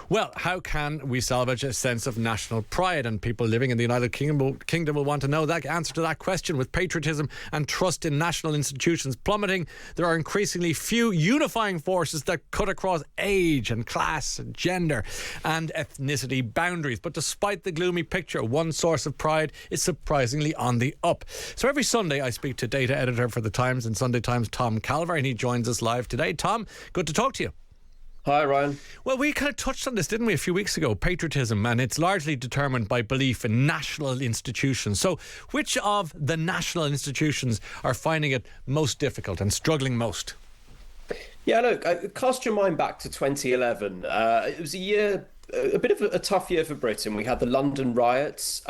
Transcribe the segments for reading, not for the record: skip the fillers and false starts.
Well, how can we salvage a sense of national pride? And people living in the United Kingdom will want to know the answer to that question. With patriotism and trust in national institutions plummeting, there are increasingly few unifying forces that cut across age and class and gender and ethnicity boundaries. But despite the gloomy picture, one source of pride is surprisingly on the up. So every Sunday I speak to data editor for The Times and Sunday Times, Tom Calver, and he joins us live today. Tom, good to talk to you. Hi, Ryan. Well, we kind of touched on this, didn't we, a few weeks ago, patriotism, and it's largely determined by belief in national institutions. So which of the national institutions are finding it most difficult and struggling most? Yeah, look, cast your mind back to 2011. It was a bit of a tough year for Britain. We had the London riots.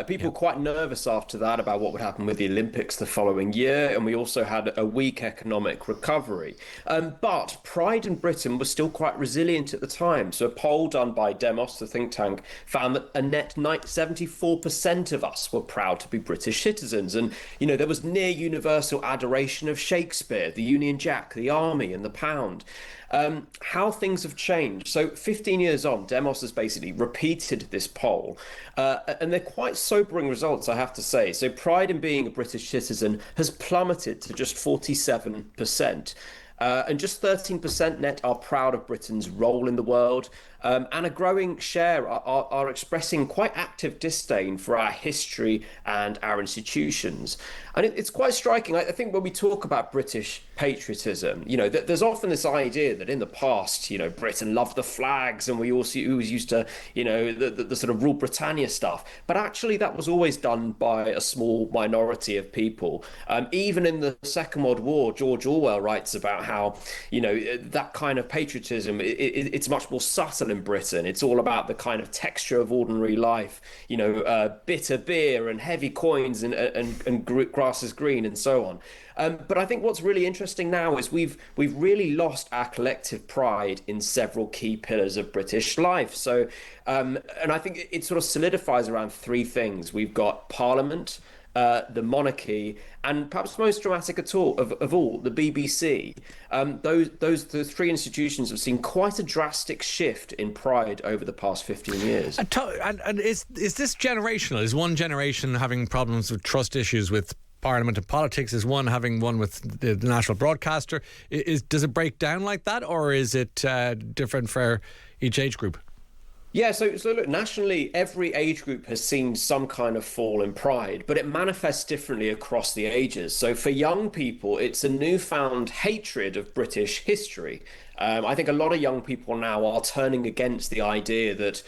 People were quite nervous after that about what would happen with the Olympics the following year. And we also had a weak economic recovery. But pride in Britain was still quite resilient at the time. So a poll done by Demos, the think tank, found that a net 74% of us were proud to be British citizens. And, there was near universal adoration of Shakespeare, the Union Jack, the Army and the Pound. How things have changed. So 15 years on, Demos has basically repeated this poll, and they're quite sobering results, I have to say. So pride in being a British citizen has plummeted to just 47%. And just 13% net are proud of Britain's role in the world. And a growing share are expressing quite active disdain for our history and our institutions. And it's quite striking. I think when we talk about British patriotism, there's often this idea that in the past, Britain loved the flags and we also always used to, the sort of rule Britannia stuff. But actually, that was always done by a small minority of people. Even in the Second World War, George Orwell writes about how, that kind of patriotism, it's much more subtle in Britain. It's all about the kind of texture of ordinary life, bitter beer and heavy coins and grass is green and so on. But I think what's really interesting now is we've really lost our collective pride in several key pillars of British life. So, and I think it sort of solidifies around three things. We've got Parliament, the monarchy, and perhaps most dramatic of all, the BBC. The three institutions have seen quite a drastic shift in pride over the past 15 years. And is this generational? Is one generation having problems with trust issues with Parliament and politics? Is one having one with the national broadcaster? Does it break down like that, or is it different for each age group? Yeah, so look, nationally, every age group has seen some kind of fall in pride, but it manifests differently across the ages. So for young people, it's a newfound hatred of British history. I think a lot of young people now are turning against the idea that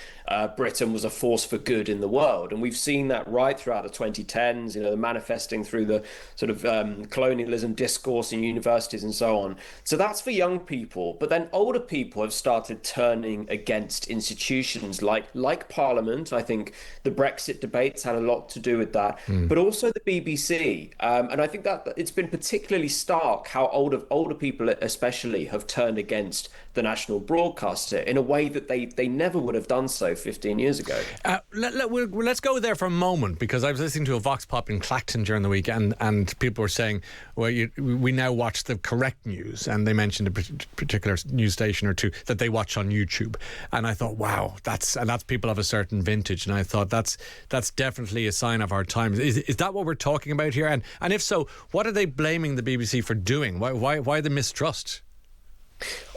Britain was a force for good in the world. And we've seen that right throughout the 2010s, manifesting through the sort of colonialism discourse in universities and so on. So that's for young people. But then older people have started turning against institutions like Parliament. I think the Brexit debates had a lot to do with that, but also the BBC. And I think that it's been particularly stark how older people especially have turned against the national broadcaster in a way that they never would have done so 15 years ago. Let's go there for a moment, because I was listening to a Vox Pop in Clacton during the week, and people were saying, well, we now watch the correct news, and they mentioned a particular news station or two that they watch on YouTube, and I thought, wow, that's people of a certain vintage, and I thought that's definitely a sign of our times. Is that what we're talking about here? And if so, what are they blaming the BBC for doing? Why the mistrust?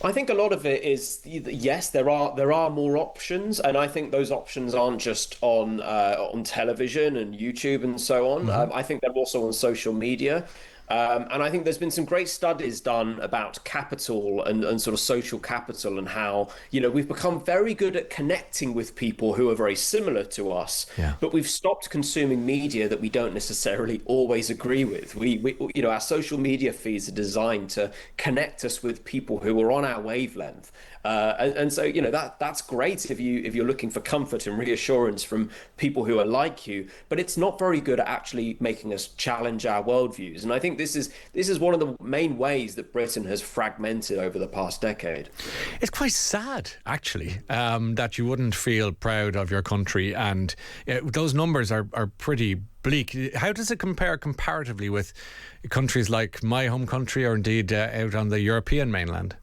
I think a lot of it is, yes, there are more options, and I think those options aren't just on television and YouTube and so on. I think they're also on social media. And I think there's been some great studies done about capital and sort of social capital, and how, we've become very good at connecting with people who are very similar to us, but we've stopped consuming media that we don't necessarily always agree with. We our social media feeds are designed to connect us with people who are on our wavelength. And so, that's great if you're looking for comfort and reassurance from people who are like you, but it's not very good at actually making us challenge our worldviews. And I think this is one of the main ways that Britain has fragmented over the past decade. It's quite sad, actually, that you wouldn't feel proud of your country, and those numbers are pretty bleak. How does it compare comparatively with countries like my home country, or indeed out on the European mainland?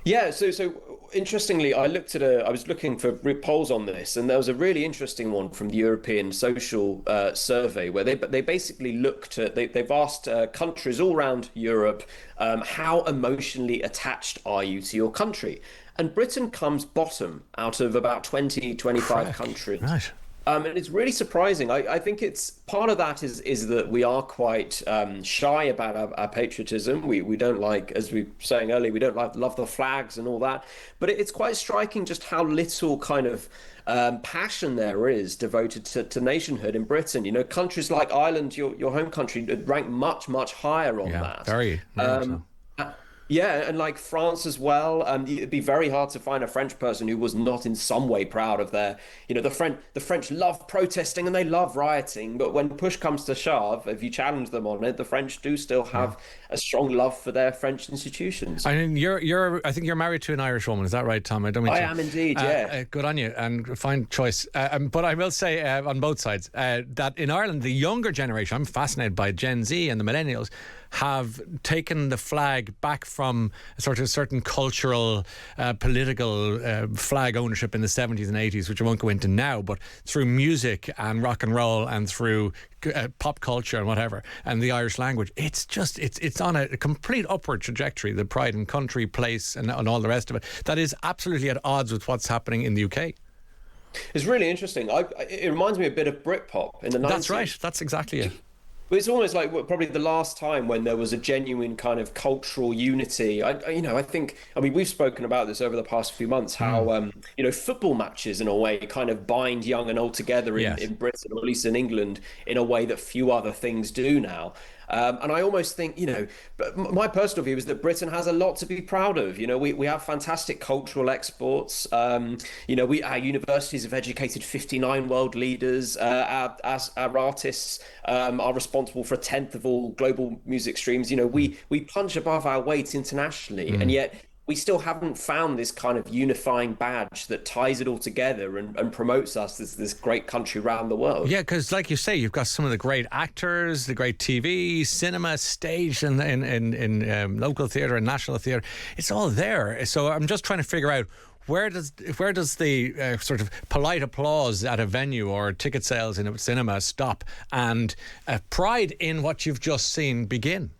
Yeah, so interestingly, I was looking for polls on this, and there was a really interesting one from the European Social Survey where they basically looked at they've asked countries all around Europe, how emotionally attached are you to your country? And Britain comes bottom out of about 25 Crack. countries. Right. And it's really surprising. I think it's part of that is that we are quite shy about our patriotism. We don't like, as we were saying earlier, we don't like love the flags and all that. But it's quite striking just how little kind of passion there is devoted to nationhood in Britain. You know, countries like Ireland, your home country, rank much higher on Yeah, that. very so. Yeah, and like France as well. It'd be very hard to find a French person who was not in some way proud of their, the French love protesting and they love rioting, but when push comes to shove, if you challenge them on it, the French do still have a strong love for their French institutions. I mean, I think you're married to an Irish woman. Is that right, Tom? I don't mean I to. am indeed, yeah. Good on you, and fine choice. But I will say on both sides that in Ireland, the younger generation, I'm fascinated by Gen Z and the millennials, have taken the flag back from a sort of certain cultural, political flag ownership in the 70s and 80s, which I won't go into now, but through music and rock and roll and through pop culture and whatever, and the Irish language. It's on a complete upward trajectory, the pride in country, place, and all the rest of it. That is absolutely at odds with what's happening in the UK. It's really interesting. It reminds me a bit of Britpop in the 90s. That's right. That's exactly it. But it's almost like probably the last time when there was a genuine kind of cultural unity. I think, we've spoken about this over the past few months, how, football matches in a way kind of bind young and old together in Britain, or at least in England, in a way that few other things do now. And I almost think, but my personal view is that Britain has a lot to be proud of. We have fantastic cultural exports. Our universities have educated 59 world leaders. Our artists are responsible for a tenth of all global music streams. We punch above our weight internationally, and yet we still haven't found this kind of unifying badge that ties it all together and promotes us as this great country around the world. Yeah, because like you say, you've got some of the great actors, the great TV, cinema, stage, and in local theatre and national theatre. It's all there. So I'm just trying to figure out where does the sort of polite applause at a venue or ticket sales in a cinema stop, and pride in what you've just seen begin?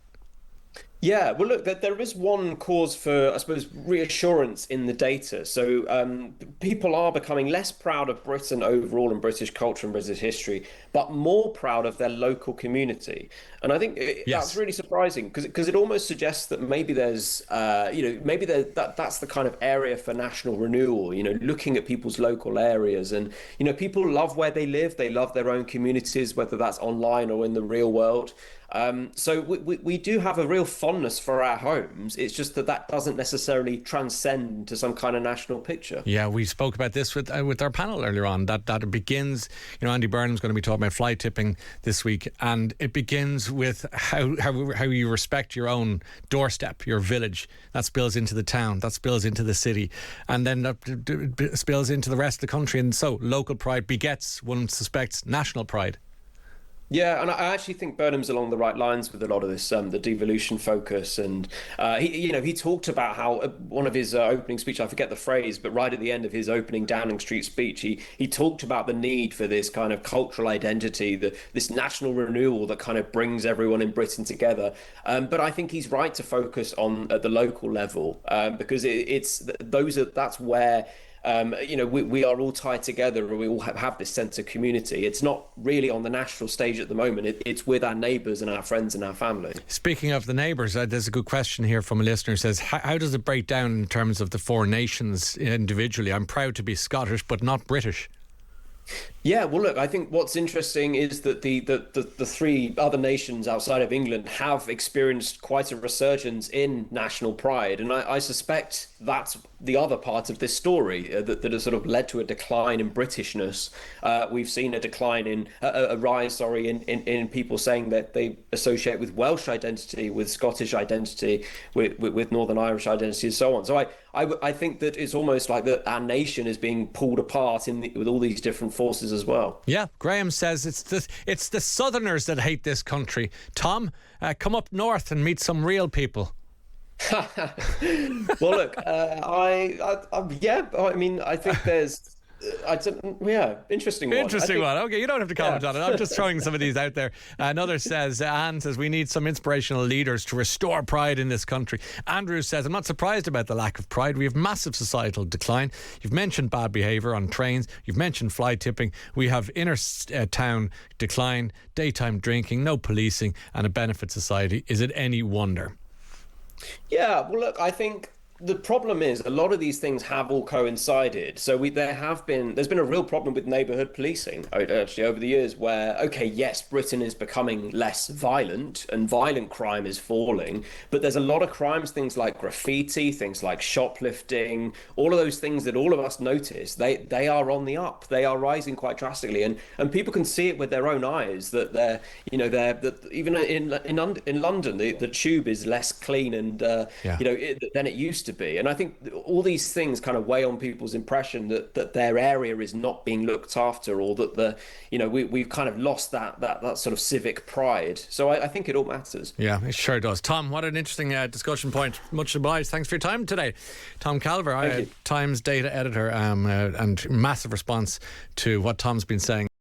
Yeah, well, look, there is one cause for, I suppose, reassurance in the data. So people are becoming less proud of Britain overall and British culture and British history, but more proud of their local community. And I think that's really surprising because it almost suggests that maybe that's the kind of area for national renewal, looking at people's local areas. And, people love where they live. They love their own communities, whether that's online or in the real world. So we do have a real fondness for our homes. It's just that doesn't necessarily transcend to some kind of national picture. Yeah, we spoke about this with our panel earlier on, that it begins, Andy Burnham's going to be talking about fly tipping this week, and it begins with how you respect your own doorstep, your village. That spills into the town, that spills into the city, and then that spills into the rest of the country. And so local pride begets, one suspects, national pride. Yeah, and I actually think Burnham's along the right lines with a lot of this, the devolution focus, and he talked about how one of his opening speech, I forget the phrase, but right at the end of his opening Downing Street speech, he talked about the need for this kind of cultural identity, this national renewal that kind of brings everyone in Britain together. But I think he's right to focus on at the local level because that's where. We are all tied together and we all have this sense of community. It's not really on the national stage at the moment. It's with our neighbours and our friends and our family. Speaking of the neighbours, there's a good question here from a listener who says, how does it break down in terms of the four nations individually? I'm proud to be Scottish, but not British. Yeah, well, look, I think what's interesting is that the three other nations outside of England have experienced quite a resurgence in national pride. And I suspect that's the other part of this story that has sort of led to a decline in Britishness. We've seen a decline in a rise in people saying that they associate with Welsh identity, with Scottish identity, with Northern Irish identity, and so on. So I think that it's almost like that our nation is being pulled apart with all these different forces as well. Yeah, Graham says it's the Southerners that hate this country. Tom, come up north and meet some real people. Well, look, yeah. I mean, I think there's, yeah, interesting one. Interesting one. Okay, you don't have to comment on it. I'm just throwing some of these out there. Another says, Anne says, we need some inspirational leaders to restore pride in this country. Andrew says, I'm not surprised about the lack of pride. We have massive societal decline. You've mentioned bad behaviour on trains. You've mentioned fly tipping. We have inner town decline, daytime drinking, no policing, and a benefit society. Is it any wonder? Yeah, well, look, I think the problem is a lot of these things have all coincided. So there's been a real problem with neighborhood policing actually over the years where, okay, yes, Britain is becoming less violent and violent crime is falling, but there's a lot of crimes, things like graffiti, things like shoplifting, all of those things that all of us notice, they are on the up. They are rising quite drastically, and people can see it with their own eyes that even in London, the tube is less clean and than it used to be. And I think all these things kind of weigh on people's impression that their area is not being looked after, or that we've kind of lost that sort of civic pride. So I think it all matters. Yeah, it sure does. Tom, what an interesting discussion point. Much obliged. Thanks for your time today. Tom Calver, Times data editor, and massive response to what Tom's been saying.